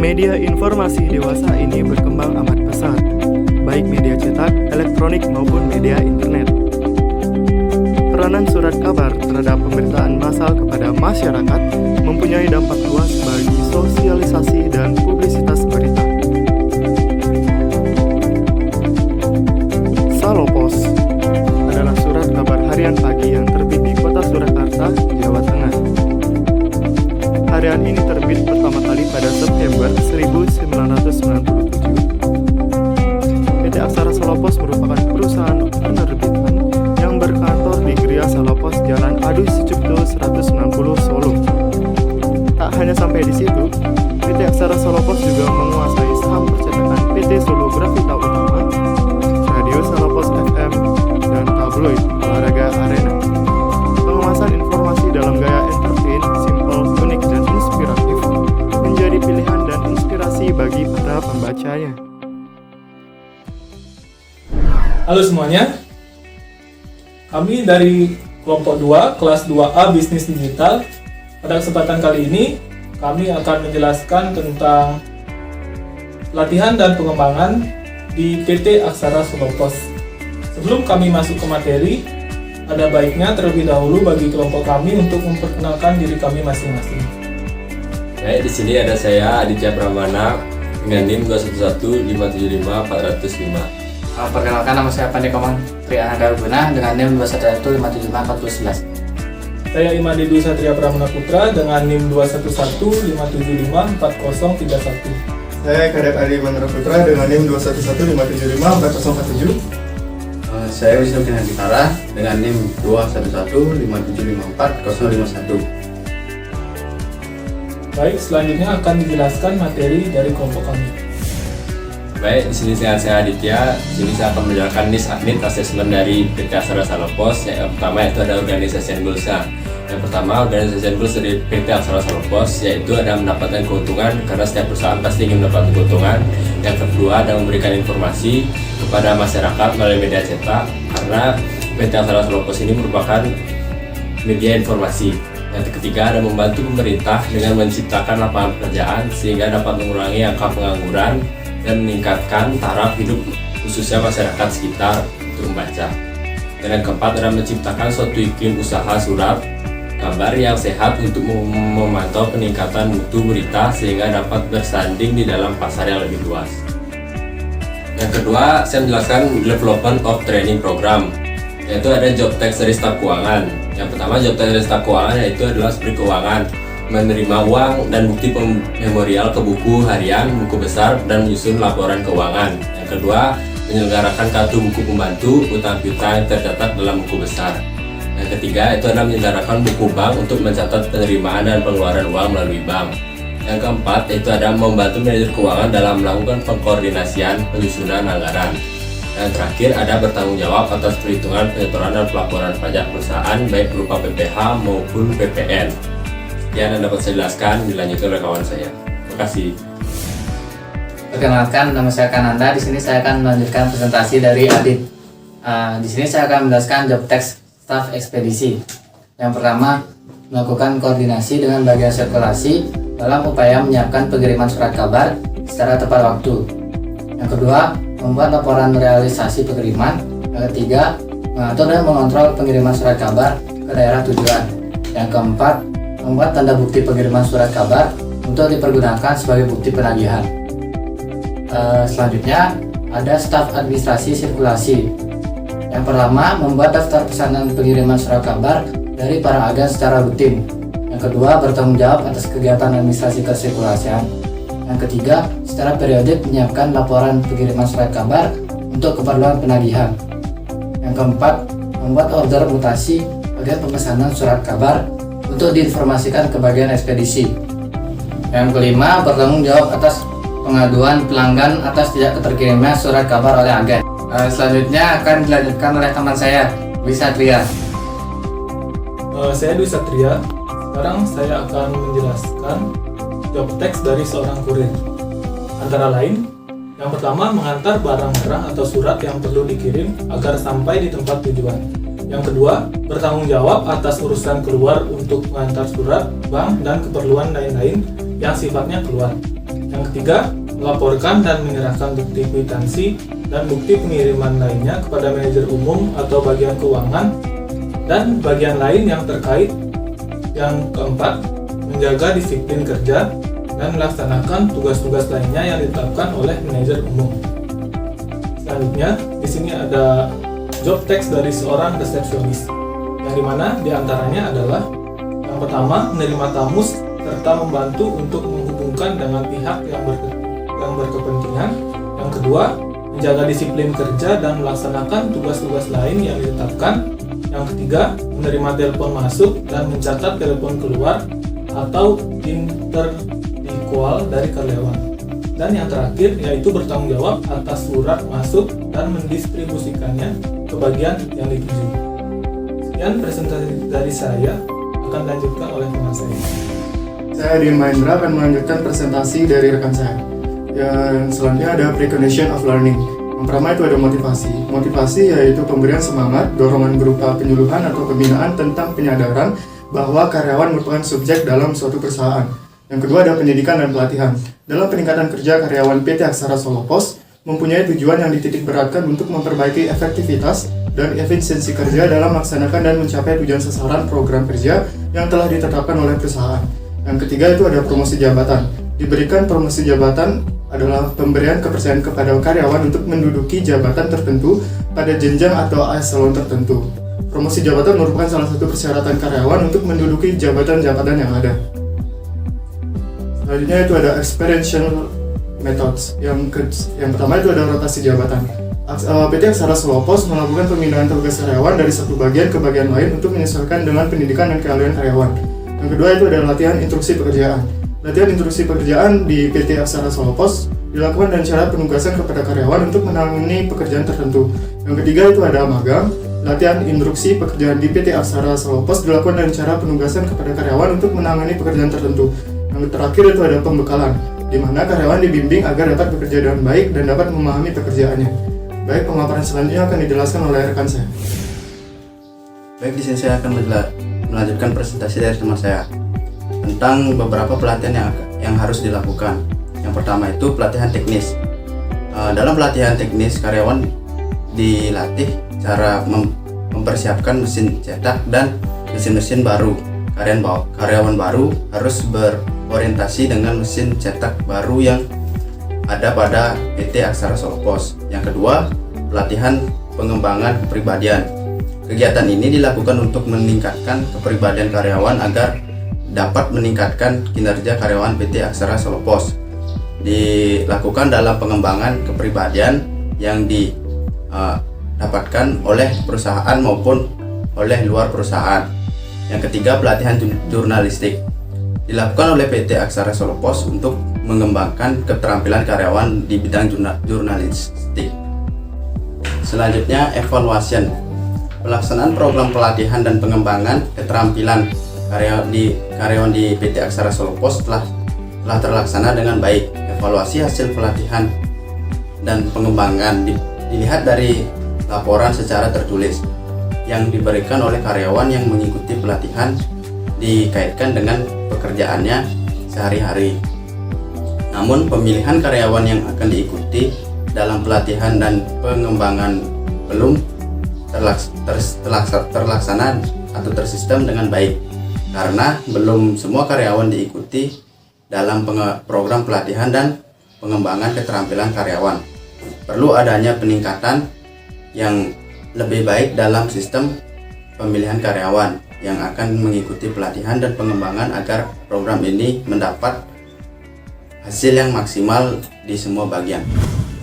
Media informasi dewasa ini berkembang amat pesat, baik media cetak, elektronik maupun media internet. Peranan surat kabar terhadap pemberitaan massal kepada masyarakat mempunyai dampak luas bagi sosialisasi dan publisitas berita. Salopos adalah surat kabar harian pagi yang terbit di Kota Surakarta, Jawa Tengah. Harian ini terbit pertama kali pada September 1997. PT Aksara Salopos merupakan perusahaan penerbitan yang berkantor di Gria Salopos Jalan Adu Sucipto 190 Solo. Tak hanya sampai di situ, PT Aksara Salopos juga menguasai saham percetakan PT Solo Grafita Utama, Radio Salopos FM, dan tabloid Olahraga Arena. Pengemasan informasi dalam gaya entertain, simple, unik, dan inspiratif menjadi pilihan dan inspirasi bagi para pembacanya. Halo semuanya, kami dari kelompok 2, kelas 2A Bisnis Digital. Pada kesempatan kali ini, kami akan menjelaskan tentang latihan dan pengembangan di PT Aksara Salopos. Sebelum kami masuk ke materi, ada baiknya terlebih dahulu bagi kelompok kami untuk memperkenalkan diri kami masing-masing. Baik, di sini ada saya Aditya Pramana dengan NIM 211575405. Perkenalkan, nama saya Pandekoman Triananda Guna dengan NIM 211575411. Saya Imadi Dwi Satria Pramana Putra dengan NIM 21157554031. Saya Kadek Adi Mandra Putra dengan NIM 21157544047. Saya Wisnu Kinandikara dengan NIM 21157544051. Baik, selanjutnya akan dijelaskan materi dari kelompok kami. Baik, di sini saya Aditya. Di sini saya akan menjelaskan NIS assessment dari PT Aksara Salopos. Yang pertama itu ada organization goals-nya. Yang pertama, organization goals dari PT Aksara Salopos yaitu ada mendapatkan keuntungan, karena setiap perusahaan pasti ingin mendapatkan keuntungan. Yang kedua, ada memberikan informasi kepada masyarakat melalui media cetak, karena PT Aksara Salopos ini merupakan media informasi. Yang ketiga, ada membantu pemerintah dengan menciptakan lapangan pekerjaan sehingga dapat mengurangi angka pengangguran dan meningkatkan taraf hidup khususnya masyarakat sekitar untuk membaca. Dan yang keempat, adalah menciptakan suatu iklim usaha surat kabar yang sehat untuk memantau peningkatan mutu berita sehingga dapat bersanding di dalam pasar yang lebih luas. Yang kedua, saya menjelaskan development of training program, yaitu ada job text dari staf keuangan. Yang pertama, job text dari staf keuangan yaitu adalah seperti keuangan, menerima uang dan bukti memorial ke buku harian, buku besar, dan menyusun laporan keuangan. Yang kedua, menyelenggarakan kartu buku pembantu, utang piutang yang tercatat dalam buku besar. Yang ketiga, itu adalah menyelenggarakan buku bank untuk mencatat penerimaan dan pengeluaran uang melalui bank. Yang keempat, itu ada membantu manajer keuangan dalam melakukan pengkoordinasian penyusunan anggaran. Yang terakhir, ada bertanggung jawab atas perhitungan, penyetoran, dan pelaporan pajak perusahaan baik berupa PPh maupun PPN. Sekian yang dapat saya jelaskan, dilanjutkan oleh kawan saya. Terima kasih. Perkenalkan, nama saya Kananda. Di sini saya akan melanjutkan presentasi dari Adit. Di sini saya akan menjelaskan job text staf ekspedisi. Yang pertama, melakukan koordinasi dengan bagian sirkulasi dalam upaya menyiapkan pengiriman surat kabar secara tepat waktu. Yang kedua, membuat laporan realisasi pengiriman. Yang ketiga, mengatur dan mengontrol pengiriman surat kabar ke daerah tujuan. Yang keempat, membuat tanda bukti pengiriman surat kabar untuk dipergunakan sebagai bukti penagihan. Selanjutnya, ada staf administrasi sirkulasi. Yang pertama, membuat daftar pesanan pengiriman surat kabar dari para agen secara rutin. Yang kedua, bertanggung jawab atas kegiatan administrasi kesirkulasian. Yang ketiga, secara periodik menyiapkan laporan pengiriman surat kabar untuk keperluan penagihan. Yang keempat, membuat order mutasi bagian pemesanan surat kabar untuk diinformasikan ke bagian ekspedisi. Yang kelima, bertanggung jawab atas pengaduan pelanggan atas tidak keterkirimnya surat kabar oleh agen. Selanjutnya akan dilanjutkan oleh teman saya, Dwi Satria. Saya Dwi Satria. Sekarang saya akan menjelaskan job text dari seorang kurir. Antara lain, yang pertama, mengantar barang-barang atau surat yang perlu dikirim agar sampai di tempat tujuan. Yang kedua, bertanggung jawab atas urusan keluar untuk mengantar surat, bank, dan keperluan lain-lain yang sifatnya keluar. Yang ketiga, melaporkan dan menyerahkan bukti kwitansi dan bukti pengiriman lainnya kepada manajer umum atau bagian keuangan dan bagian lain yang terkait. Yang keempat, menjaga disiplin kerja dan melaksanakan tugas-tugas lainnya yang ditetapkan oleh manajer umum. Selanjutnya, di sini ada job text dari seorang resepsionis, yang dimana diantaranya adalah yang pertama, menerima tamu serta membantu untuk menghubungkan dengan pihak yang berkepentingan. Yang kedua, menjaga disiplin kerja dan melaksanakan tugas-tugas lain yang ditetapkan. Yang ketiga, menerima telepon masuk dan mencatat telepon keluar atau interlikual dari karyawan. Dan yang terakhir, yaitu bertanggung jawab atas surat masuk dan mendistribusikannya ke bagian yang dituju. Sekian presentasi dari saya, akan dilanjutkan oleh teman saya. Saya Dian Mahendra akan melanjutkan presentasi dari rekan saya. Yang selanjutnya ada precondition of learning. Yang pertama itu ada motivasi. Motivasi yaitu pemberian semangat, dorongan berupa penyuluhan atau pembinaan tentang penyadaran bahwa karyawan merupakan subjek dalam suatu perusahaan. Yang kedua ada pendidikan dan pelatihan. Dalam peningkatan kerja karyawan PT Aksara Solo Pos mempunyai tujuan yang dititik beratkan untuk memperbaiki efektivitas dan efisiensi kerja dalam melaksanakan dan mencapai tujuan sasaran program kerja yang telah ditetapkan oleh perusahaan. Yang ketiga itu ada promosi jabatan. Diberikan promosi jabatan adalah pemberian kepercayaan kepada karyawan untuk menduduki jabatan tertentu pada jenjang atau eselon tertentu. Promosi jabatan merupakan salah satu persyaratan karyawan untuk menduduki jabatan-jabatan yang ada. Selanjutnya itu ada experiential methods. Yang pertama itu ada rotasi jabatan. PT Aksara Solo Pos melakukan pemindahan tugas karyawan dari satu bagian ke bagian lain untuk menyesuaikan dengan pendidikan dan keahlian karyawan. Yang kedua itu ada latihan instruksi pekerjaan. Latihan instruksi pekerjaan di PT Aksara Solo Pos dilakukan dengan cara penugasan kepada karyawan untuk menangani pekerjaan tertentu. Yang ketiga itu ada magang. Latihan instruksi pekerjaan di PT Aksara Solo Pos dilakukan dengan cara penugasan kepada karyawan untuk menangani pekerjaan tertentu. Yang terakhir itu ada pembekalan, di mana karyawan dibimbing agar dapat bekerja dengan baik dan dapat memahami pekerjaannya. Baik, pemaparan selanjutnya akan dijelaskan oleh rekan saya. Baik, di sini saya akan melanjutkan presentasi dari teman saya tentang beberapa pelatihan yang harus dilakukan. Yang pertama itu pelatihan teknis. Dalam pelatihan teknis, karyawan dilatih cara mempersiapkan mesin cetak dan mesin-mesin baru. Karyawan baru harus berorientasi dengan mesin cetak baru yang ada pada PT Aksara Solo Pos. Yang kedua, pelatihan pengembangan kepribadian. Kegiatan ini dilakukan untuk meningkatkan kepribadian karyawan agar dapat meningkatkan kinerja karyawan PT Aksara Solo Pos. Dilakukan dalam pengembangan kepribadian yang didapatkan oleh perusahaan maupun oleh luar perusahaan. Yang ketiga, pelatihan jurnalistik. Dilakukan oleh PT Aksara Solo Pos untuk mengembangkan keterampilan karyawan di bidang jurnalistik. Selanjutnya, evaluation. Pelaksanaan program pelatihan dan pengembangan keterampilan karyawan di PT Aksara Solo Pos telah terlaksana dengan baik. Evaluasi hasil pelatihan dan pengembangan dilihat dari laporan secara tertulis yang diberikan oleh karyawan yang mengikuti pelatihan, dikaitkan dengan pekerjaannya sehari-hari. Namun pemilihan karyawan yang akan diikuti dalam pelatihan dan pengembangan belum terlaksana atau tersistem dengan baik, karena belum semua karyawan diikuti dalam program pelatihan dan pengembangan keterampilan karyawan. Perlu adanya peningkatan yang lebih baik dalam sistem pemilihan karyawan yang akan mengikuti pelatihan dan pengembangan agar program ini mendapat hasil yang maksimal di semua bagian.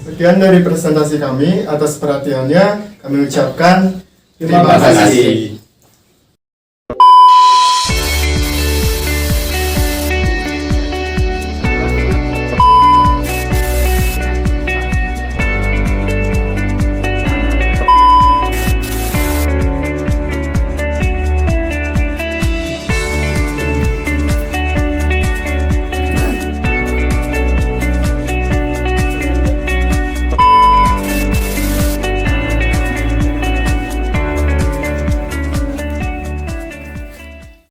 Sekian dari presentasi kami. Atas perhatiannya kami ucapkan Terima kasih.